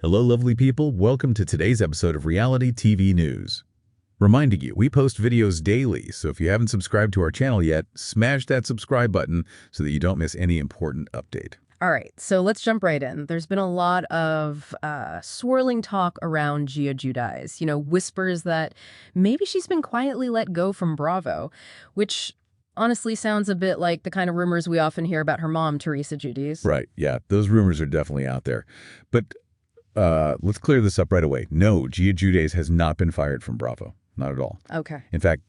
Hello, lovely people. Welcome to today's episode of Reality TV News. Reminding you, we post videos daily, so if you haven't subscribed to our channel yet, smash that subscribe button so that you don't miss any important update. All right, so let's jump right in. There's been a lot of swirling talk around Gia Giudice, whispers that maybe she's been quietly let go from Bravo, which honestly sounds a bit like the kind of rumors we often hear about her mom, Teresa Giudice. Right, yeah, those rumors are definitely out there. But let's clear this up right away. No, Gia Giudice has not been fired from Bravo. Not at all. Okay. In fact,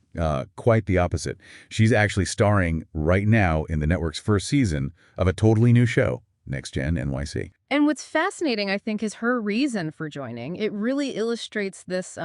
quite the opposite. She's actually starring right now in the network's first season of a totally new show, Next Gen NYC. And what's fascinating, I think, is her reason for joining. It really illustrates this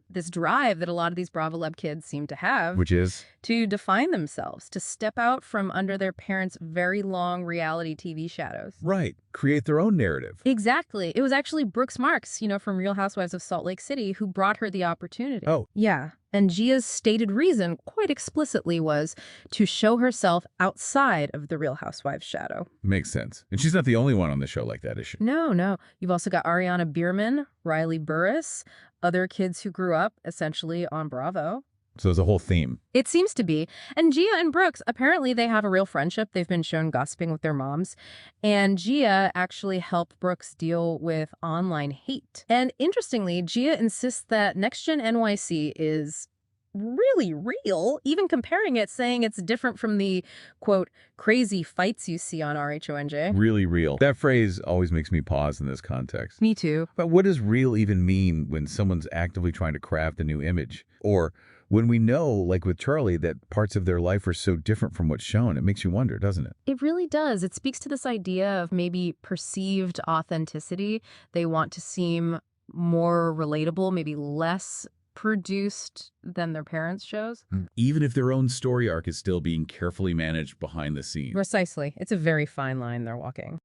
this drive that a lot of these Bravoleb kids seem to have. Which is? To define themselves, to step out from under their parents' very long reality TV shadows. Right. Create their own narrative. Exactly. It was actually Brooks Marks, from Real Housewives of Salt Lake City, who brought her the opportunity. Oh. Yeah. And Gia's stated reason, quite explicitly, was to show herself outside of the Real Housewives shadow. Makes sense. And she's not the only one on the show like that, is she? No. You've also got Ariana Bierman, Riley Burris, other kids who grew up essentially on Bravo. So it's a whole theme. It seems to be. And Gia and Brooks, apparently they have a real friendship. They've been shown gossiping with their moms. And Gia actually helped Brooks deal with online hate. And interestingly, Gia insists that Next Gen NYC is really real, even comparing it, saying it's different from the, quote, crazy fights you see on RHONJ. Really real. That phrase always makes me pause in this context. Me too. But what does real even mean when someone's actively trying to craft a new image? Or when we know, like with Charlie, that parts of their life are so different from what's shown? It makes you wonder, doesn't it? It really does. It speaks to this idea of maybe perceived authenticity. They want to seem more relatable, maybe less produced than their parents' shows. Even if their own story arc is still being carefully managed behind the scenes. Precisely. It's a very fine line they're walking.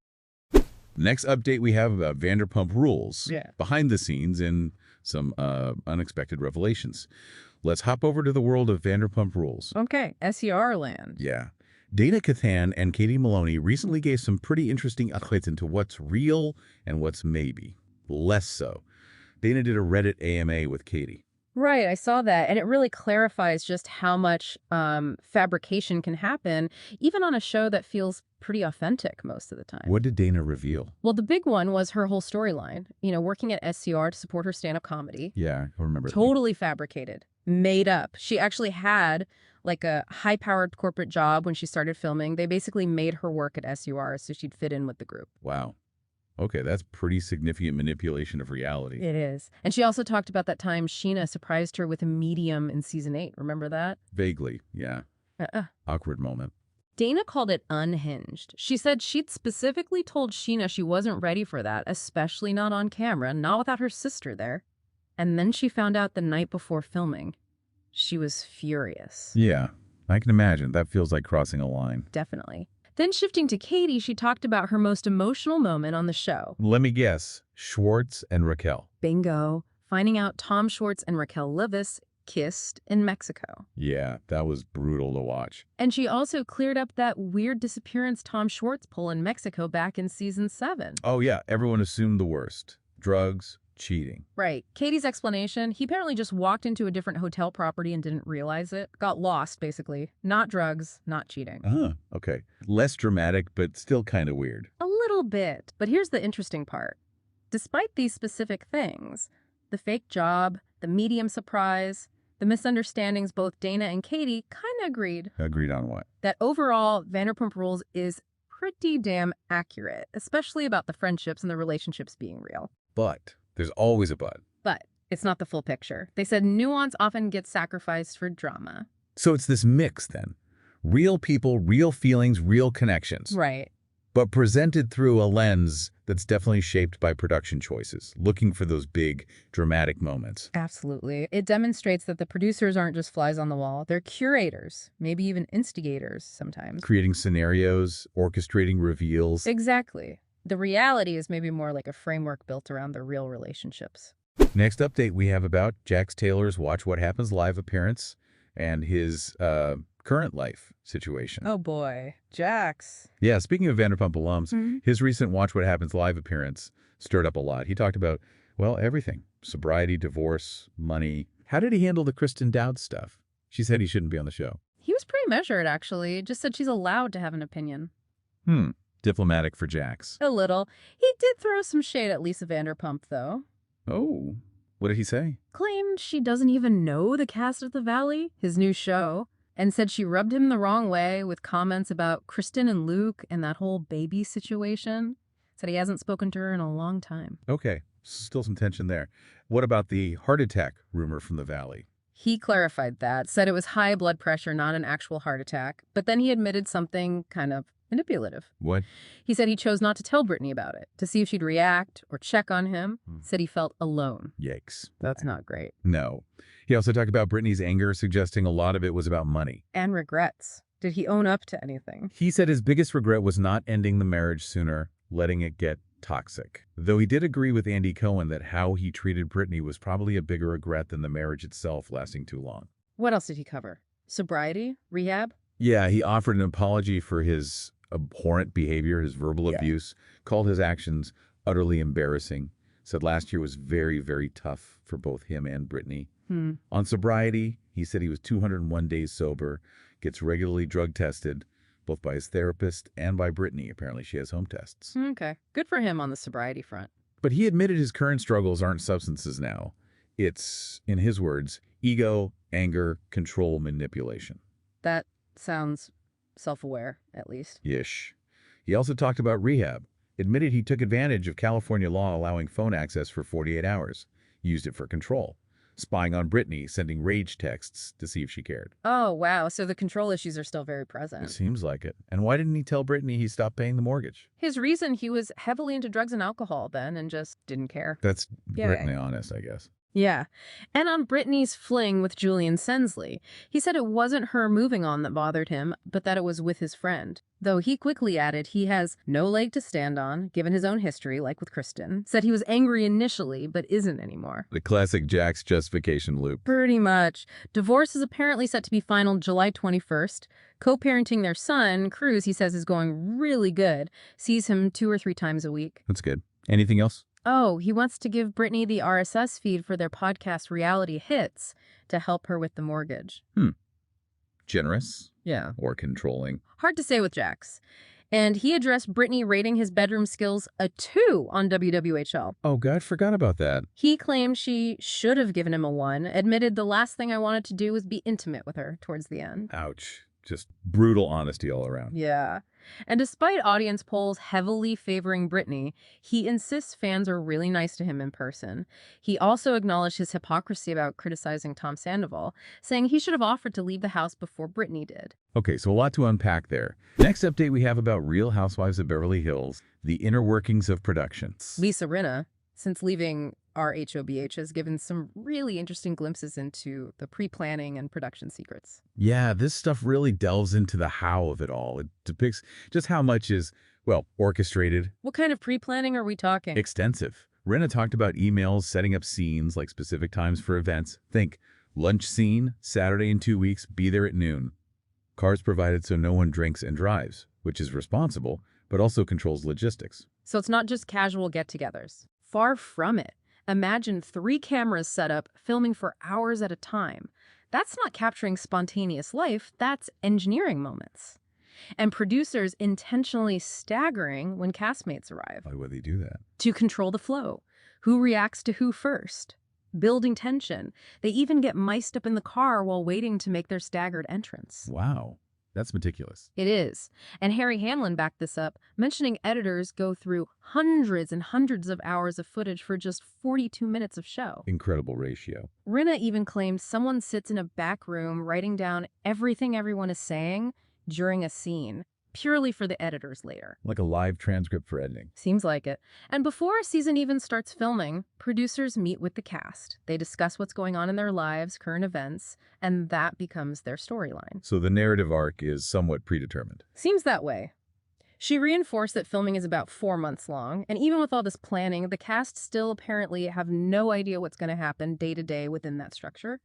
Next update we have about Vanderpump Rules. Yeah. Behind the scenes and some unexpected revelations. Let's hop over to the world of Vanderpump Rules. Okay, SER land. Yeah. Dayna Kathan and Katie Maloney recently gave some pretty interesting insights into what's real and what's maybe less so. Dayna did a Reddit AMA with Katie. Right, I saw that, and it really clarifies just how much fabrication can happen, even on a show that feels pretty authentic most of the time. What did Dayna reveal? Well, the big one was her whole storyline, working at SCR to support her stand-up comedy. Yeah, I remember that. Totally fabricated, made up. She actually had like a high-powered corporate job when she started filming. They basically made her work at SUR so she'd fit in with the group. Wow. Okay, that's pretty significant manipulation of reality. It is. And she also talked about that time Scheana surprised her with a medium in season 8. Remember that? Vaguely, yeah. Awkward moment. Dayna called it unhinged. She said she'd specifically told Scheana she wasn't ready for that, especially not on camera, not without her sister there. And then she found out the night before filming. She was furious. Yeah, I can imagine. That feels like crossing a line. Definitely. Then shifting to Katie, she talked about her most emotional moment on the show. Let me guess. Schwartz and Raquel. Bingo. Finding out Tom Schwartz and Raquel Leviss kissed in Mexico. Yeah, that was brutal to watch. And she also cleared up that weird disappearance Tom Schwartz pull in Mexico back in season 7. Oh yeah, everyone assumed the worst. Drugs, cheating. Right. Katie's explanation, he apparently just walked into a different hotel property and didn't realize it. Got lost, basically. Not drugs, not cheating. Okay. Less dramatic, but still kind of weird. A little bit. But here's the interesting part. Despite these specific things, the fake job, the medium surprise, the misunderstandings, both Dayna and Katie kind of agreed. Agreed on what? That overall, Vanderpump Rules is pretty damn accurate, especially about the friendships and the relationships being real. But there's always a but. But it's not the full picture. They said nuance often gets sacrificed for drama. So it's this mix then. Real people, real feelings, real connections. Right. But presented through a lens that's definitely shaped by production choices, looking for those big, dramatic moments. Absolutely. It demonstrates that the producers aren't just flies on the wall. They're curators, maybe even instigators sometimes. Creating scenarios, orchestrating reveals. Exactly. The reality is maybe more like a framework built around the real relationships. Next update we have about Jax Taylor's Watch What Happens live appearance and his current life situation. Oh boy, Jax. Yeah, speaking of Vanderpump alums, his recent Watch What Happens live appearance stirred up a lot. He talked about, well, everything. Sobriety, divorce, money. How did he handle the Kristen Doute stuff? She said he shouldn't be on the show. He was pretty measured, actually. Just said she's allowed to have an opinion. Diplomatic for Jax. A little. He did throw some shade at Lisa Vanderpump, though. Oh, what did he say? Claimed she doesn't even know the cast of The Valley, his new show, and said she rubbed him the wrong way with comments about Kristen and Luke and that whole baby situation. Said he hasn't spoken to her in a long time. Okay, still some tension there. What about the heart attack rumor from The Valley? He clarified that, said it was high blood pressure, not an actual heart attack, but then he admitted something kind of manipulative. What? He said he chose not to tell Brittany about it, to see if she'd react or check on him. Said he felt alone. Yikes. That's not great. No. He also talked about Brittany's anger, suggesting a lot of it was about money. And regrets. Did he own up to anything? He said his biggest regret was not ending the marriage sooner, letting it get toxic. Though he did agree with Andy Cohen that how he treated Brittany was probably a bigger regret than the marriage itself lasting too long. What else did he cover? Sobriety? Rehab? Yeah, he offered an apology for his abhorrent behavior, his verbal abuse, called his actions utterly embarrassing, said last year was very, very tough for both him and Brittany. On sobriety, he said he was 201 days sober, gets regularly drug tested, both by his therapist and by Brittany. Apparently she has home tests. Okay. Good for him on the sobriety front. But he admitted his current struggles aren't substances now. It's, in his words, ego, anger, control, manipulation. That sounds self-aware, at least. Ish. He also talked about rehab, admitted he took advantage of California law allowing phone access for 48 hours, used it for control, spying on Brittany, sending rage texts to see if she cared. Oh, wow. So the control issues are still very present. It seems like it. And why didn't he tell Brittany he stopped paying the mortgage? His reason, he was heavily into drugs and alcohol then and just didn't care. That's Brittany honest, I guess. Yeah. And on Brittany's fling with Julian Sensley, he said it wasn't her moving on that bothered him, but that it was with his friend. Though he quickly added he has no leg to stand on, given his own history, like with Kristen. Said he was angry initially, but isn't anymore. The classic Jax justification loop. Pretty much. Divorce is apparently set to be final July 21st. Co-parenting their son, Cruz, he says is going really good. Sees him 2 or 3 times a week. That's good. Anything else? Oh, he wants to give Brittany the RSS feed for their podcast Reality Hits to help her with the mortgage. Generous? Yeah. Or controlling? Hard to say with Jax. And he addressed Brittany rating his bedroom skills a 2 on WWHL. Oh, God, forgot about that. He claimed she should have given him a 1, admitted the last thing I wanted to do was be intimate with her towards the end. Ouch. Just brutal honesty all around. Yeah. And despite audience polls heavily favoring Brittany, he insists fans are really nice to him in person. He also acknowledged his hypocrisy about criticizing Tom Sandoval, saying he should have offered to leave the house before Brittany did. Okay, so a lot to unpack there. Next update we have about Real Housewives of Beverly Hills, the inner workings of production. Lisa Rinna, since leaving RHOBH, has given some really interesting glimpses into the pre-planning and production secrets. Yeah, this stuff really delves into the how of it all. It depicts just how much is, well, orchestrated. What kind of pre-planning are we talking? Extensive. Rinna talked about emails, setting up scenes, like specific times for events. Think, lunch scene, Saturday in 2 weeks, be there at noon. Cars provided so no one drinks and drives, which is responsible, but also controls logistics. So it's not just casual get-togethers. Far from it. Imagine 3 cameras set up, filming for hours at a time. That's not capturing spontaneous life, that's engineering moments. And producers intentionally staggering when castmates arrive. Why would they do that? To control the flow. Who reacts to who first? Building tension. They even get mic'd up in the car while waiting to make their staggered entrance. Wow. That's meticulous. It is. And Harry Hamlin backed this up, mentioning editors go through hundreds and hundreds of hours of footage for just 42 minutes of show. Incredible ratio. Rinna even claimed someone sits in a back room writing down everything everyone is saying during a scene, purely for the editors later. Like a live transcript for editing. Seems like it. And before a season even starts filming, producers meet with the cast. They discuss what's going on in their lives, current events, and that becomes their storyline. So the narrative arc is somewhat predetermined. Seems that way. She reinforced that filming is about 4 months long, and even with all this planning, the cast still apparently have no idea what's going to happen day to day within that structure.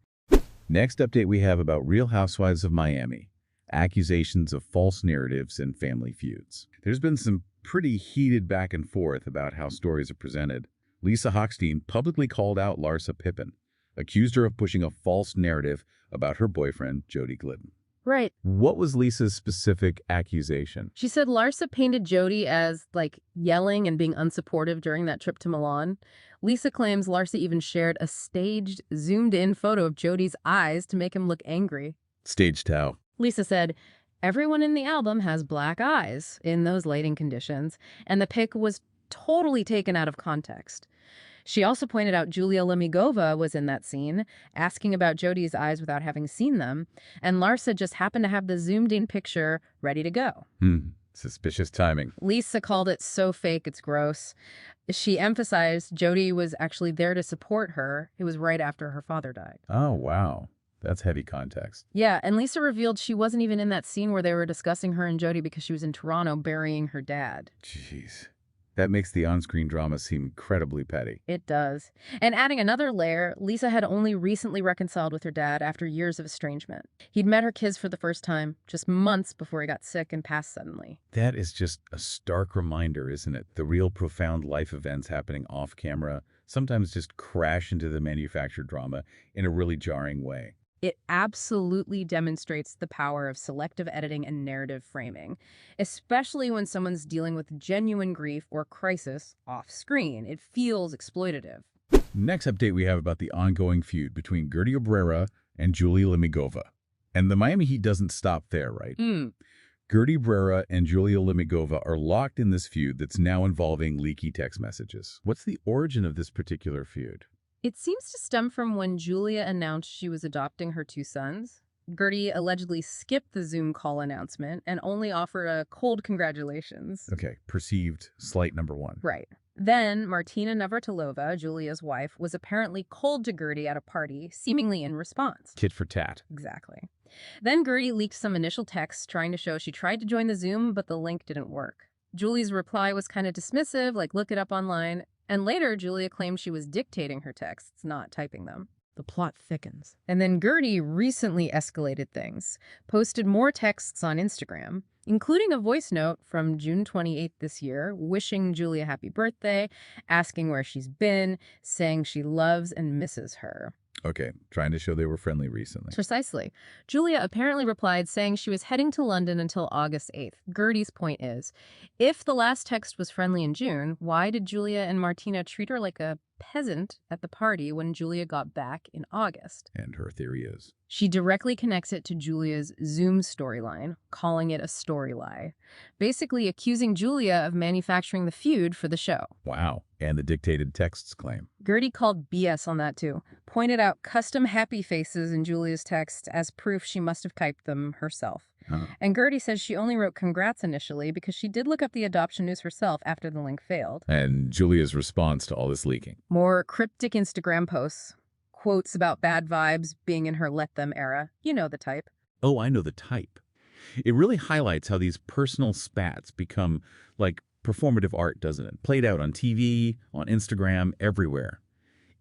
Next update we have about Real Housewives of Miami. accusations of false narratives and family feuds. There's been some pretty heated back and forth about how stories are presented. Lisa Hochstein publicly called out Larsa Pippen, accused her of pushing a false narrative about her boyfriend, Jody Glidden. Right. What was Lisa's specific accusation? She said Larsa painted Jody as, yelling and being unsupportive during that trip to Milan. Lisa claims Larsa even shared a staged, zoomed-in photo of Jody's eyes to make him look angry. Staged how? Lisa said, everyone in the album has black eyes in those lighting conditions, and the pic was totally taken out of context. She also pointed out Julia Lemigova was in that scene, asking about Jody's eyes without having seen them, and Larsa just happened to have the zoomed-in picture ready to go. Suspicious timing. Lisa called it so fake it's gross. She emphasized Jody was actually there to support her. It was right after her father died. Oh, wow. That's heavy context. Yeah, and Lisa revealed she wasn't even in that scene where they were discussing her and Jody because she was in Toronto burying her dad. Jeez. That makes the on-screen drama seem incredibly petty. It does. And adding another layer, Lisa had only recently reconciled with her dad after years of estrangement. He'd met her kids for the first time just months before he got sick and passed suddenly. That is just a stark reminder, isn't it? The real profound life events happening off-camera sometimes just crash into the manufactured drama in a really jarring way. It absolutely demonstrates the power of selective editing and narrative framing, especially when someone's dealing with genuine grief or crisis off-screen. It feels exploitative. Next update we have about the ongoing feud between Guerdy Abraira and Julia Lemigova. And the Miami Heat doesn't stop there, right? Guerdy Abraira and Julia Lemigova are locked in this feud that's now involving leaky text messages. What's the origin of this particular feud? It seems to stem from when Julia announced she was adopting her 2 sons. Guerdy allegedly skipped the Zoom call announcement and only offered a cold congratulations. Okay, perceived slight number 1. Right. Then Martina Navratilova, Julia's wife, was apparently cold to Guerdy at a party, seemingly in response. Tit for tat. Exactly. Then Guerdy leaked some initial texts trying to show she tried to join the Zoom, but the link didn't work. Julie's reply was kind of dismissive, like look it up online. And later, Julia claimed she was dictating her texts, not typing them. The plot thickens. And then Guerdy recently escalated things, posted more texts on Instagram, including a voice note from June 28th this year, wishing Julia happy birthday, asking where she's been, saying she loves and misses her. Okay, trying to show they were friendly recently. Precisely. Julia apparently replied saying she was heading to London until August 8th. Guerdy's point is, if the last text was friendly in June, why did Julia and Martina treat her like a peasant at the party when Julia got back in August? And her theory is? She directly connects it to Julia's Zoom storyline, calling it a story lie, basically accusing Julia of manufacturing the feud for the show. Wow. And the dictated texts claim. Guerdy called BS on that too, pointed out custom happy faces in Julia's texts as proof she must have typed them herself. And Guerdy says she only wrote congrats initially because she did look up the adoption news herself after the link failed. And Julia's response to all this leaking? More cryptic Instagram posts, quotes about bad vibes being in her let them era. You know the type. Oh, I know the type. It really highlights how these personal spats become like performative art, doesn't it? Played out on TV, on Instagram, everywhere.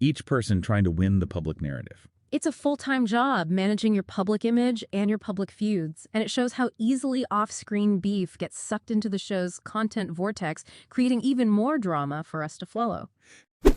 Each person trying to win the public narrative. It's a full-time job managing your public image and your public feuds, and it shows how easily off-screen beef gets sucked into the show's content vortex, creating even more drama for us to follow.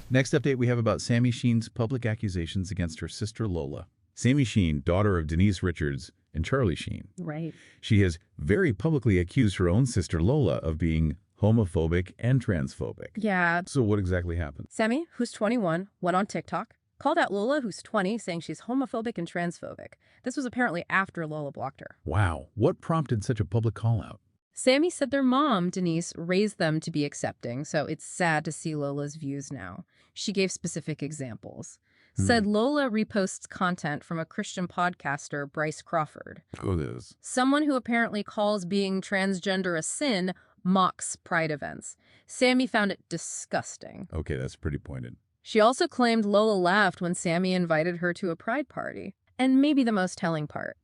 Next update we have about Sami Sheen's public accusations against her sister Lola. Sami Sheen, daughter of Denise Richards and Charlie Sheen. Right. She has very publicly accused her own sister Lola of being homophobic and transphobic. Yeah. So what exactly happened? Sami, who's 21, went on TikTok, called out Lola, who's 20, saying she's homophobic and transphobic. This was apparently after Lola blocked her. Wow. What prompted such a public call-out? Sami said their mom, Denise, raised them to be accepting, so it's sad to see Lola's views now. She gave specific examples. Said Lola reposts content from a Christian podcaster, Bryce Crawford. Who is? Someone who apparently calls being transgender a sin mocks pride events. Sami found it disgusting. Okay, that's pretty pointed. She also claimed Lola laughed when Sami invited her to a pride party. And maybe the most telling part.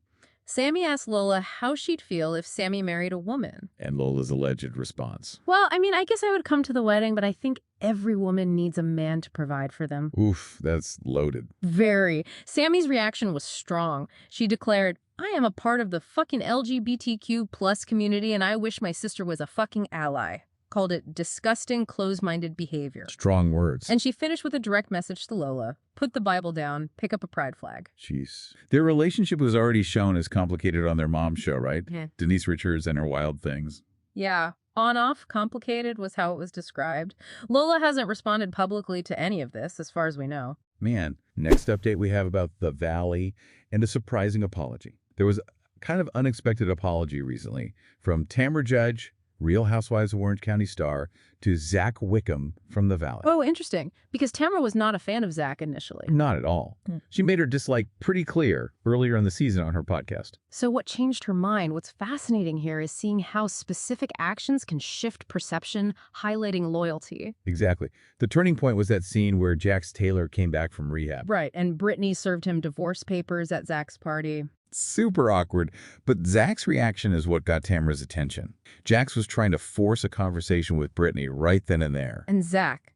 Sami asked Lola how she'd feel if Sami married a woman. And Lola's alleged response. Well, I mean, I guess I would come to the wedding, but I think every woman needs a man to provide for them. Oof, that's loaded. Very. Sami's reaction was strong. She declared, I am a part of the fucking LGBTQ plus community and I wish my sister was a fucking ally. Called it disgusting, close-minded behavior. Strong words. And she finished with a direct message to Lola. Put the Bible down, pick up a pride flag. Jeez. Their relationship was already shown as complicated on their mom's show, right? Yeah. Denise Richards and her wild things. Yeah. On-off, complicated was how it was described. Lola hasn't responded publicly to any of this, as far as we know. Man, next update we have about the Valley and a surprising apology. There was a kind of unexpected apology recently from Tamra Judge, Real Housewives of Orange County star, to Zack Wickham from the Valley. Oh, interesting. Because Tamra was not a fan of Zack initially. Not at all. She made her dislike pretty clear earlier in the season on her podcast. So what changed her mind? What's fascinating here is seeing how specific actions can shift perception, highlighting loyalty. Exactly. The turning point was that scene where Jax Taylor came back from rehab. Right, and Brittany served him divorce papers at Zack's party. Super awkward, but Zack's reaction is what got Tamra's attention. Jax was trying to force a conversation with Brittany right then and there. And Zack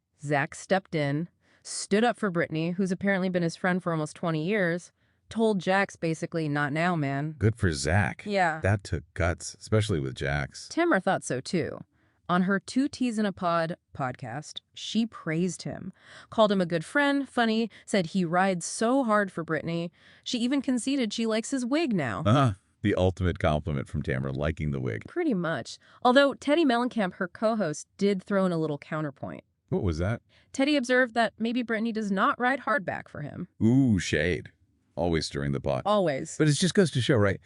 stepped in, stood up for Brittany, who's apparently been his friend for almost 20 years, told Jax basically, not now, man. Good for Zack. Yeah. That took guts, especially with Jax. Tamra thought so too. On her Two Teas in a Pod podcast, she praised him, called him a good friend, funny, said he rides so hard for Brittany. She even conceded she likes his wig now. The ultimate compliment from Tamra, liking the wig. Pretty much. Although Teddy Mellencamp, her co-host, did throw in a little counterpoint. What was that? Teddy observed that maybe Brittany does not ride hard back for him. Ooh, shade. Always stirring the pot. Always. But it just goes to show, right?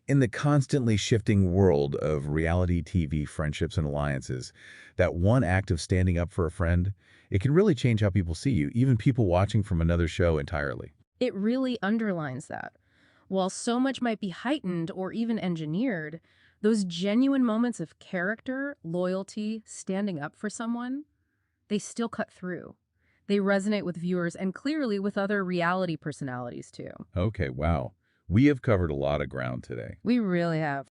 In the constantly shifting world of reality TV friendships and alliances, that one act of standing up for a friend, it can really change how people see you, even people watching from another show entirely. It really underlines that. While so much might be heightened or even engineered, those genuine moments of character, loyalty, standing up for someone, they still cut through. They resonate with viewers and clearly with other reality personalities too. Okay, wow. We have covered a lot of ground today. We really have.